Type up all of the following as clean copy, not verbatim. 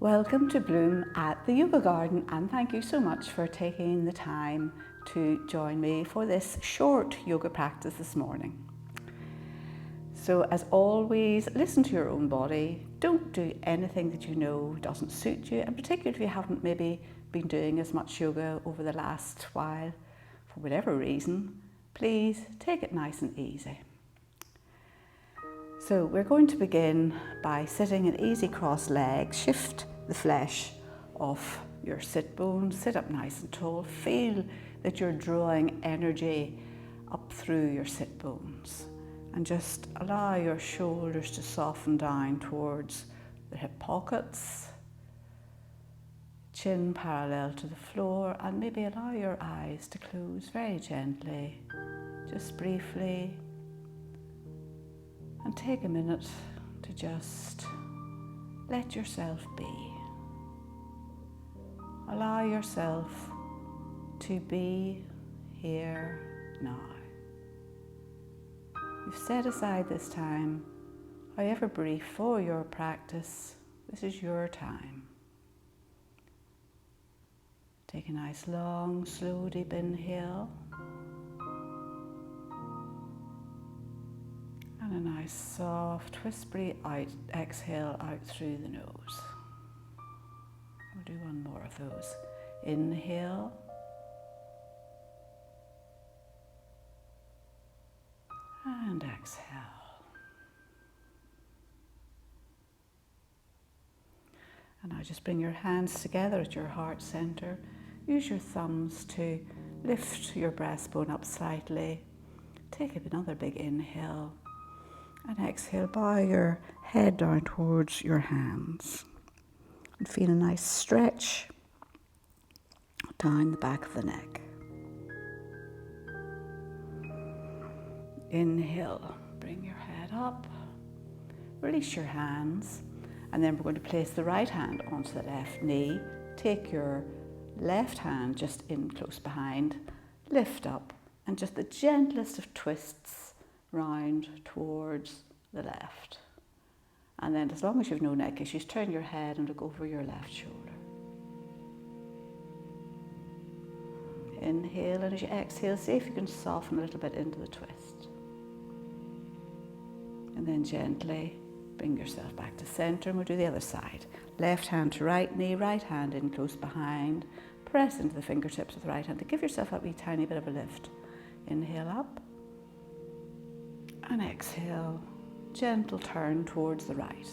Welcome to Bloom at the Yoga Garden, and thank you so much for taking the time to join me for this short yoga practice this morning. So as always, listen to your own body. Don't do anything that you know doesn't suit you, and particularly if you haven't maybe been doing as much yoga over the last while, for whatever reason, please take it nice and easy. So we're going to begin by sitting in easy cross legs. Shift the flesh off your sit bones, sit up nice and tall. Feel that you're drawing energy up through your sit bones, and just allow your shoulders to soften down towards the hip pockets, chin parallel to the floor, and maybe allow your eyes to close very gently, just briefly. And take a minute to just let yourself be. Allow yourself to be here now. You've set aside this time, however brief, for your practice. This is your time. Take a nice long, slow, deep inhale. And a nice soft, whispery exhale out through the nose. We'll do one more of those. Inhale. And exhale. And now just bring your hands together at your heart center. Use your thumbs to lift your breastbone up slightly. Take another big inhale. And exhale, bow your head down towards your hands. And feel a nice stretch down the back of the neck. Inhale, bring your head up. Release your hands. And then we're going to place the right hand onto the left knee. Take your left hand just in close behind. Lift up, and just the gentlest of twists round towards the left. And then, as long as you've no neck issues, turn your head and look over your left shoulder. Inhale, and as you exhale, see if you can soften a little bit into the twist. And then gently bring yourself back to center, and we'll do the other side. Left hand to right knee, right hand in close behind. Press into the fingertips with the right hand to give yourself a wee tiny bit of a lift. Inhale up. And exhale, gentle turn towards the right.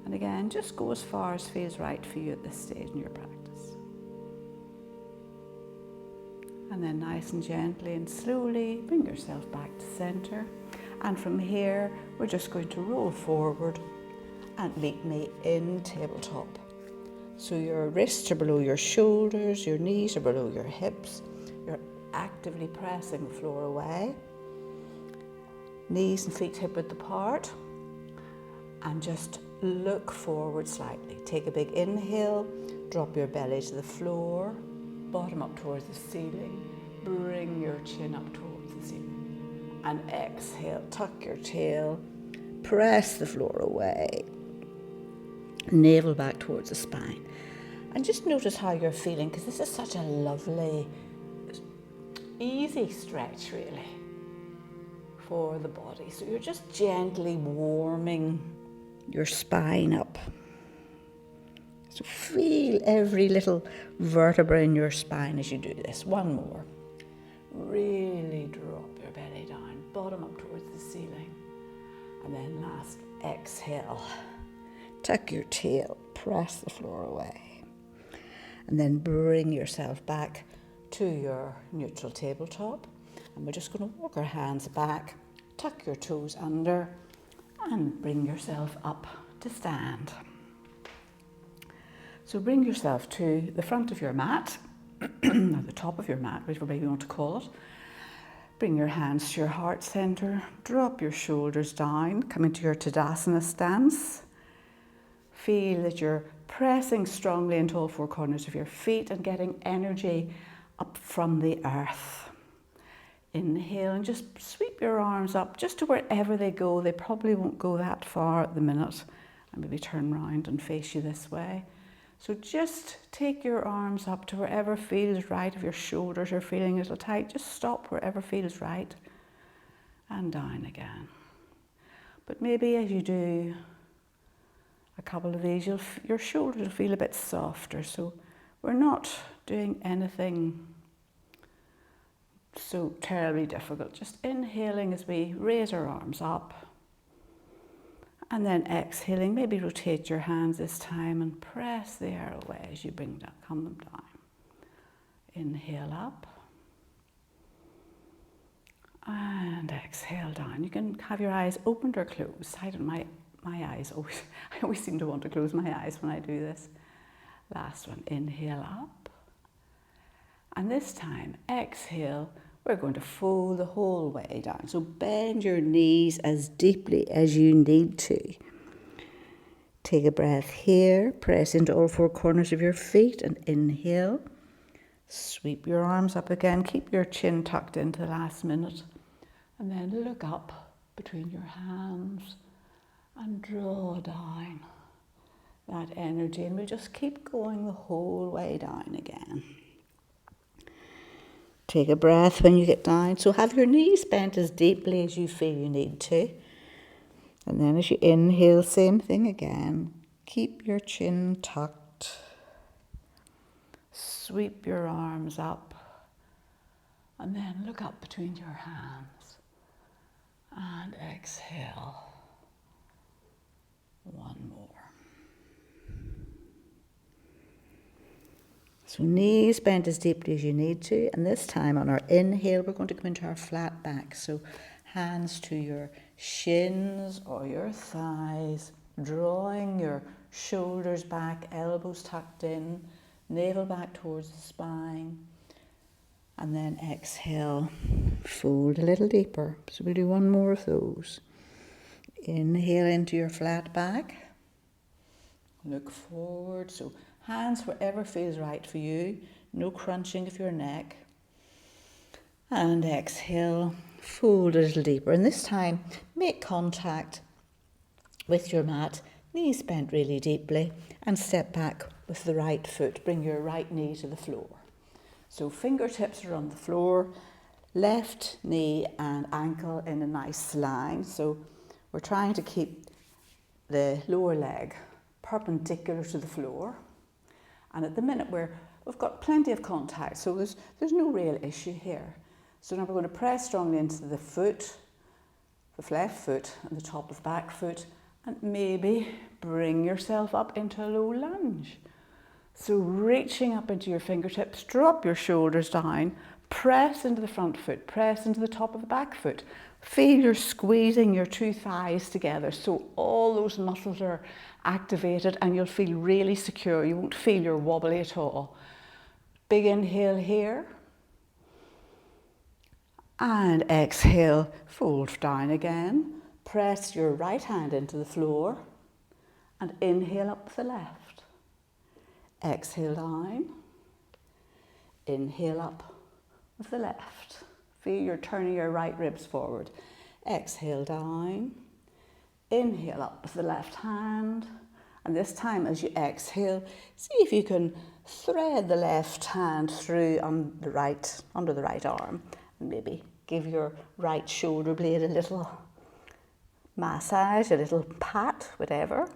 And again, just go as far as feels right for you at this stage in your practice. And then nice and gently and slowly bring yourself back to center. And from here, we're just going to roll forward and meet me in tabletop. So your wrists are below your shoulders, your knees are below your hips. You're actively pressing the floor away. Knees and feet hip-width apart, and just look forward slightly. Take a big inhale, drop your belly to the floor, bottom up towards the ceiling, bring your chin up towards the ceiling, and exhale, tuck your tail, press the floor away, navel back towards the spine. And just notice how you're feeling, because this is such a lovely, easy stretch really for the body. So you're just gently warming your spine up. So feel every little vertebra in your spine as you do this. One more. Really drop your belly down, bottom up towards the ceiling. And then last, exhale. Tuck your tail, press the floor away. And then bring yourself back to your neutral tabletop. And we're just going to walk our hands back, tuck your toes under, and bring yourself up to stand. So bring yourself to the front of your mat, or the top of your mat, whatever way you want to call it. Bring your hands to your heart center, drop your shoulders down, come into your Tadasana stance. Feel that you're pressing strongly into all four corners of your feet and getting energy up from the earth. Inhale and just sweep your arms up just to wherever they go. They probably won't go that far at the minute. and maybe turn round and face you this way. So just take your arms up to wherever feels right. If your shoulders are feeling a little tight, just stop wherever feels right and down again. But maybe as you do a couple of these, your shoulders will feel a bit softer. So we're not doing anything so terribly difficult. Just inhaling as we raise our arms up. And then exhaling, maybe rotate your hands this time and press the air away as you come them down. Inhale up. And exhale down. You can have your eyes opened or closed. I don't my eyes always, I always seem to want to close my eyes when I do this. Last one, inhale up. And this time, exhale, we're going to fold the whole way down. So bend your knees as deeply as you need to. Take a breath here, press into all four corners of your feet and inhale. Sweep your arms up again, keep your chin tucked into the last minute. And then look up between your hands and draw down that energy. And we'll just keep going the whole way down again. Take a breath when you get down. So have your knees bent as deeply as you feel you need to. And then as you inhale, same thing again. Keep your chin tucked. Sweep your arms up. And then look up between your hands. And exhale. One more. So knees bent as deeply as you need to. And this time on our inhale, we're going to come into our flat back. So hands to your shins or your thighs, drawing your shoulders back, elbows tucked in, navel back towards the spine. And then exhale, fold a little deeper. So we'll do one more of those. Inhale into your flat back. Look forward. So hands wherever feels right for you. No crunching of your neck. And exhale, fold a little deeper. And this time, make contact with your mat. Knees bent really deeply. And step back with the right foot. Bring your right knee to the floor. So fingertips are on the floor. Left knee and ankle in a nice line. So we're trying to keep the lower leg perpendicular to the floor. And at the minute we've got plenty of contact, so there's no real issue here. So now we're going to press strongly into the foot, the left foot and the top of the back foot, and maybe bring yourself up into a low lunge. So reaching up into your fingertips, drop your shoulders down, press into the front foot, press into the top of the back foot. Feel you're squeezing your two thighs together so all those muscles are activated and you'll feel really secure. You won't feel you're wobbly at all. Big inhale here. And exhale, fold down again. Press your right hand into the floor and inhale up with the left. Exhale down. Inhale up with the left. Feel you're turning your right ribs forward. Exhale down. Inhale up with the left hand. And this time as you exhale, see if you can thread the left hand through under the right arm. And maybe give your right shoulder blade a little massage, a little pat, whatever.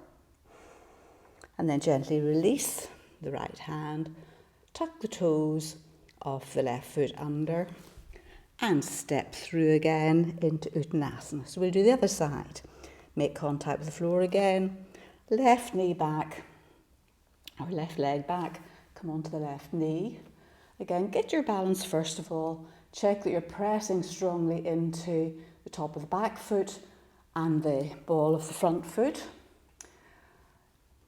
And then gently release the right hand. Tuck the toes of the left foot under. And step through again into Uttanasana. So we'll do the other side. Make contact with the floor again. Left knee back, or left leg back. Come onto the left knee. Again, get your balance first of all. Check that you're pressing strongly into the top of the back foot and the ball of the front foot.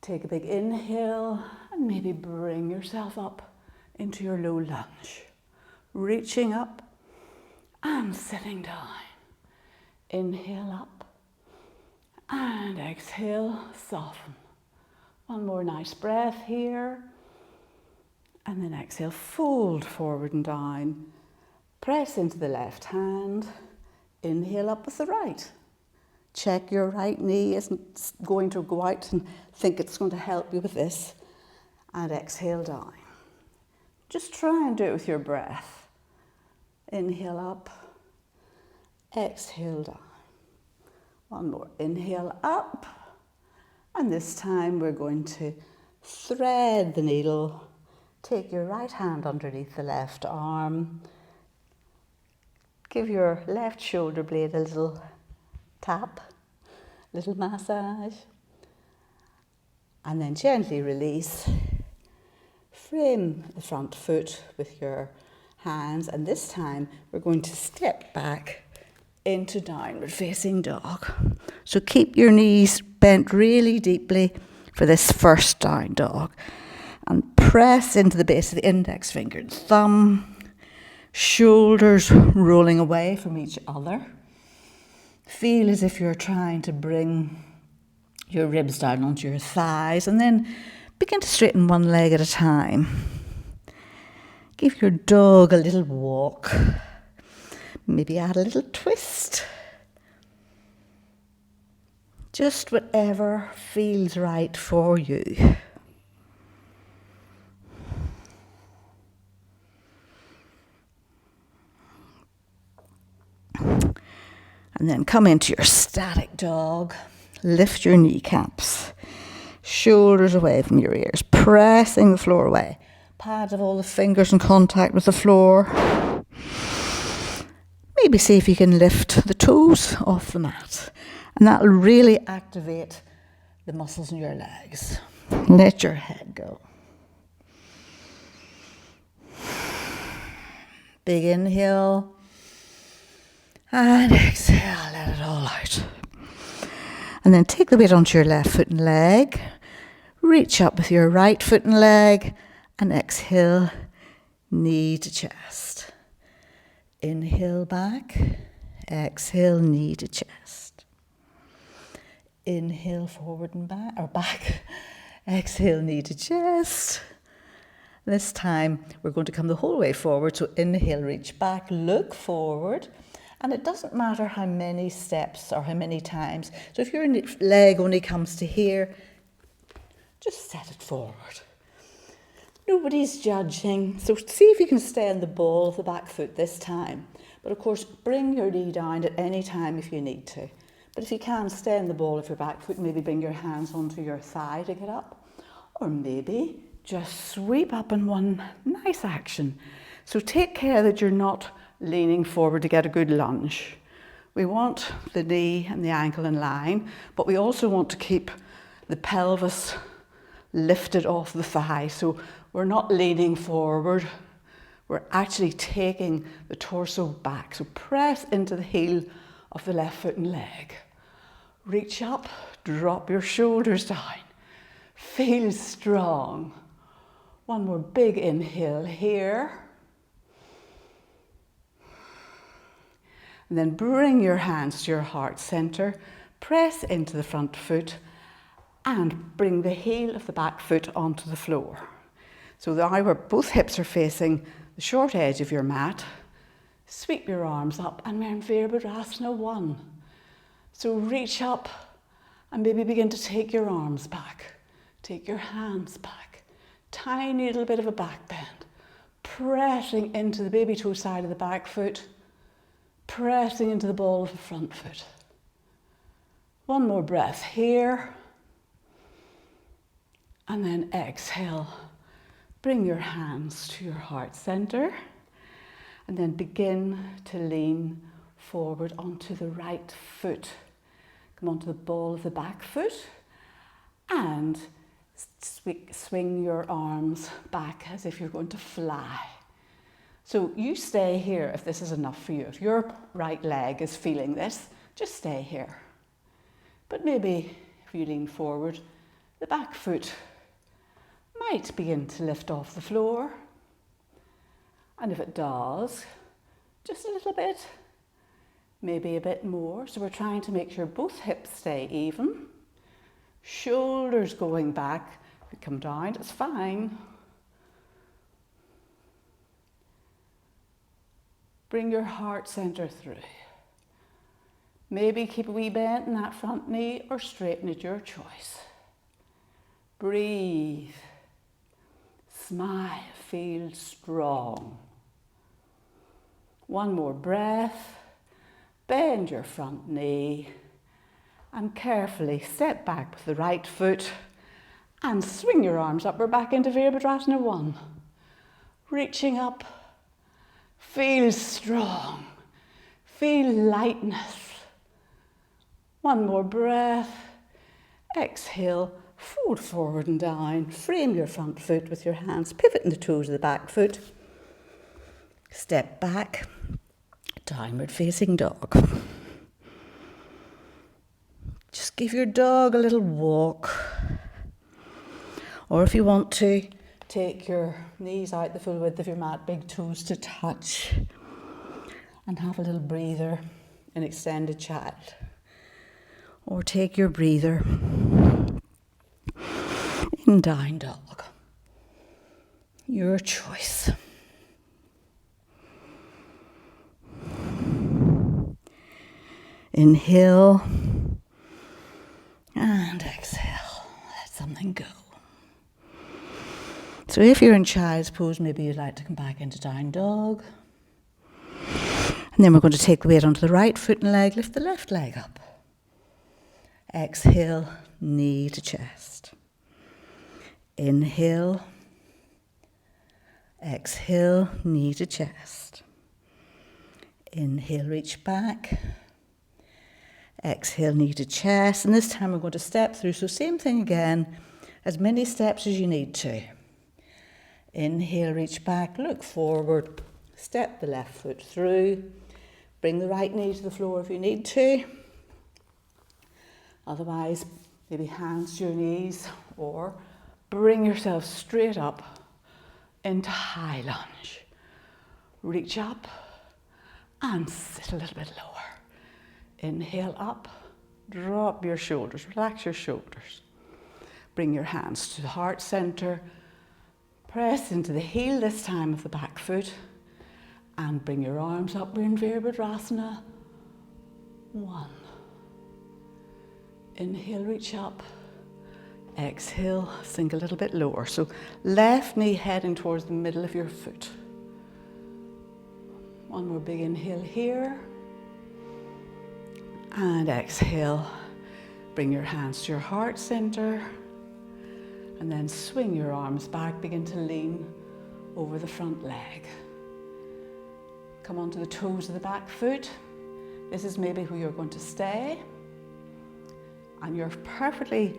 Take a big inhale and maybe bring yourself up into your low lunge. Reaching up and sitting down. Inhale up and exhale, soften. One more nice breath here. And then exhale, fold forward and down. Press into the left hand. Inhale up with the right. Check your right knee isn't going to go out and think it's going to help you with this. And exhale down. Just try and do it with your breath. Inhale up, exhale down. One more, inhale up. And this time we're going to thread the needle. Take your right hand underneath the left arm. Give your left shoulder blade a little tap, little massage. And then gently release. Frame the front foot with your hands. And this time we're going to step back into downward facing dog. So keep your knees bent really deeply for this first down dog. And press into the base of the index finger and thumb. Shoulders rolling away from each other. Feel as if you're trying to bring your ribs down onto your thighs, and then begin to straighten one leg at a time. Give your dog a little walk. Maybe add a little twist. Just whatever feels right for you. And then come into your static dog. Lift your kneecaps. Shoulders away from your ears. Pressing the floor away. Pads of all the fingers in contact with the floor. Maybe see if you can lift the toes off the mat. And that'll really activate the muscles in your legs. Let your head go. Big inhale. And exhale, let it all out. And then take the weight onto your left foot and leg. Reach up with your right foot and leg. And exhale, knee to chest. Inhale back. Exhale, knee to chest. Inhale forward and back, or back. Exhale, knee to chest. This time, we're going to come the whole way forward. So inhale, reach back, look forward. And it doesn't matter how many steps or how many times. So if your leg only comes to here, just set it forward. Nobody's judging. So see if you can stay on the ball of the back foot this time. But of course, bring your knee down at any time if you need to. But if you can, stay on the ball of your back foot, maybe bring your hands onto your thigh to get up. Or maybe just sweep up in one nice action. So take care that you're not leaning forward to get a good lunge. We want the knee and the ankle in line, but we also want to keep the pelvis lifted off the thigh. So we're not leaning forward, we're actually taking the torso back. So press into the heel of the left foot and leg. Reach up, drop your shoulders down. Feel strong. One more big inhale here. And then bring your hands to your heart center, press into the front foot and bring the heel of the back foot onto the floor. So now both hips are facing the short edge of your mat. Sweep your arms up and we're in Virabhadrasana 1. So reach up and maybe begin to take your arms back. Take your hands back. Tiny little bit of a back bend. Pressing into the baby toe side of the back foot. Pressing into the ball of the front foot. One more breath here. And then exhale. Bring your hands to your heart center. And then begin to lean forward onto the right foot. Come onto the ball of the back foot. And swing your arms back as if you're going to fly. So you stay here if this is enough for you. If your right leg is feeling this, just stay here. But maybe if you lean forward, the back foot might begin to lift off the floor. And if it does, just a little bit, maybe a bit more. So we're trying to make sure both hips stay even. Shoulders going back. If you come down, it's fine. Bring your heart center through. Maybe keep a wee bend in that front knee or straighten at your choice. Breathe. Smile. Feel strong. One more breath. Bend your front knee and carefully step back with the right foot and swing your arms up or back into Virabhadrasana 1. Reaching up. Feel strong. Feel lightness. One more breath. Exhale, fold forward and down. Frame your front foot with your hands. Pivot in the toes of the back foot. Step back. Downward facing dog. Just give your dog a little walk. Or if you want to, take your knees out the full width of your mat, big toes to touch. And have a little breather in extended child. Or take your breather in down dog. Your choice. Inhale and exhale. Let something go. So if you're in child's pose, maybe you'd like to come back into down dog. And then we're going to take the weight onto the right foot and leg, lift the left leg up. Exhale, knee to chest. Inhale. Exhale, knee to chest. Inhale, reach back. Exhale, knee to chest. And this time we're going to step through. So same thing again, as many steps as you need to. Inhale, reach back, look forward. Step the left foot through. Bring the right knee to the floor if you need to. Otherwise, maybe hands to your knees or bring yourself straight up into high lunge. Reach up and sit a little bit lower. Inhale up, drop your shoulders, relax your shoulders. Bring your hands to the heart center. Press into the heel this time of the back foot and bring your arms up. We're in Virabhadrasana 1. Inhale, reach up. Exhale, sink a little bit lower. So left knee heading towards the middle of your foot. One more big inhale here. And exhale. Bring your hands to your heart center. And then swing your arms back. Begin to lean over the front leg. Come onto the toes of the back foot. This is maybe where you're going to stay. And you're perfectly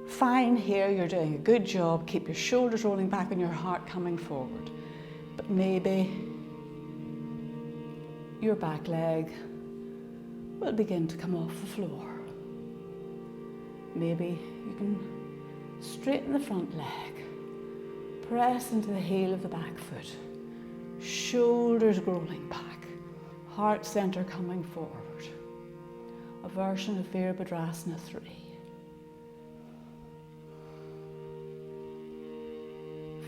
fine here. You're doing a good job. Keep your shoulders rolling back and your heart coming forward. But maybe your back leg will begin to come off the floor. Maybe you can straighten the front leg. Press into the heel of the back foot. Shoulders rolling back. Heart center coming forward. A version of Virabhadrasana 3.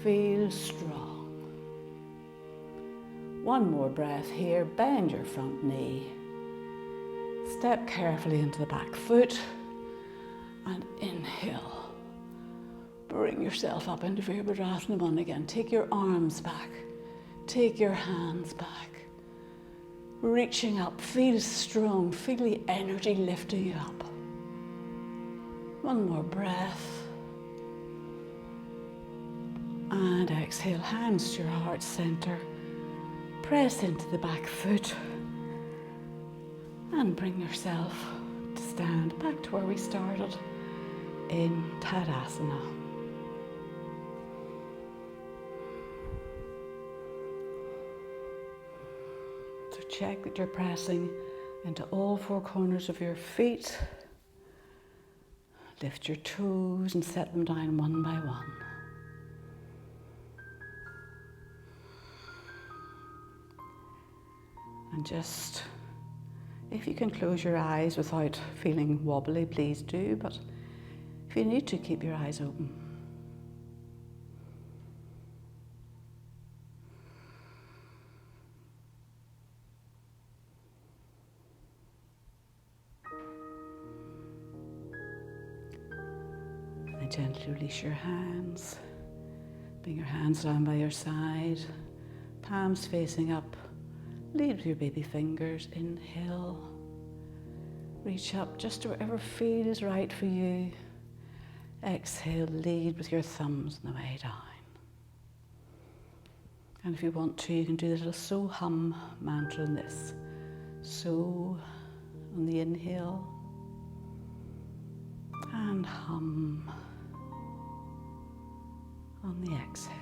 Feel strong. One more breath here. Bend your front knee. Step carefully into the back foot and inhale. Bring yourself up into Virabhadrasana 1 again. Take your arms back. Take your hands back. Reaching up, feel strong, feel the energy lifting you up. One more breath. And exhale, hands to your heart center. Press into the back foot. And bring yourself to stand back to where we started in Tadasana. Check that you're pressing into all four corners of your feet. Lift your toes and set them down one by one. And just, if you can close your eyes without feeling wobbly, please do. But if you need to, keep your eyes open. And gently release your hands. Bring your hands down by your side, palms facing up. Lead with your baby fingers. Inhale. Reach up just to wherever feel is right for you. Exhale, lead with your thumbs on the way down. And if you want to, you can do the little so hum mantra in this. So on the inhale and hum on the exhale.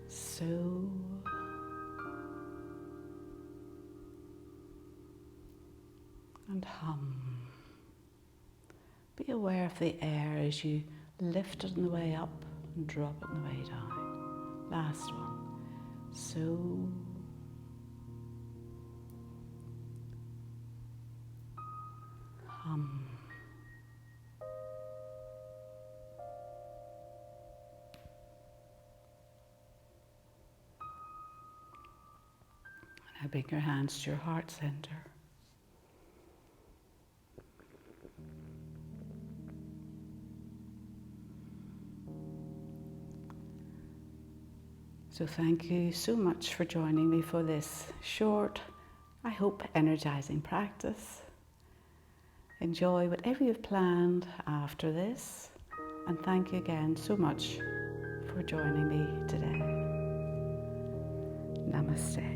So and hum. Be aware of the air as you lift it on the way up and drop it on the way down. Last one. So hum. Now bring your hands to your heart center. So thank you so much for joining me for this short, I hope, energizing practice. Enjoy whatever you've planned after this, and thank you again so much for joining me today. Namaste.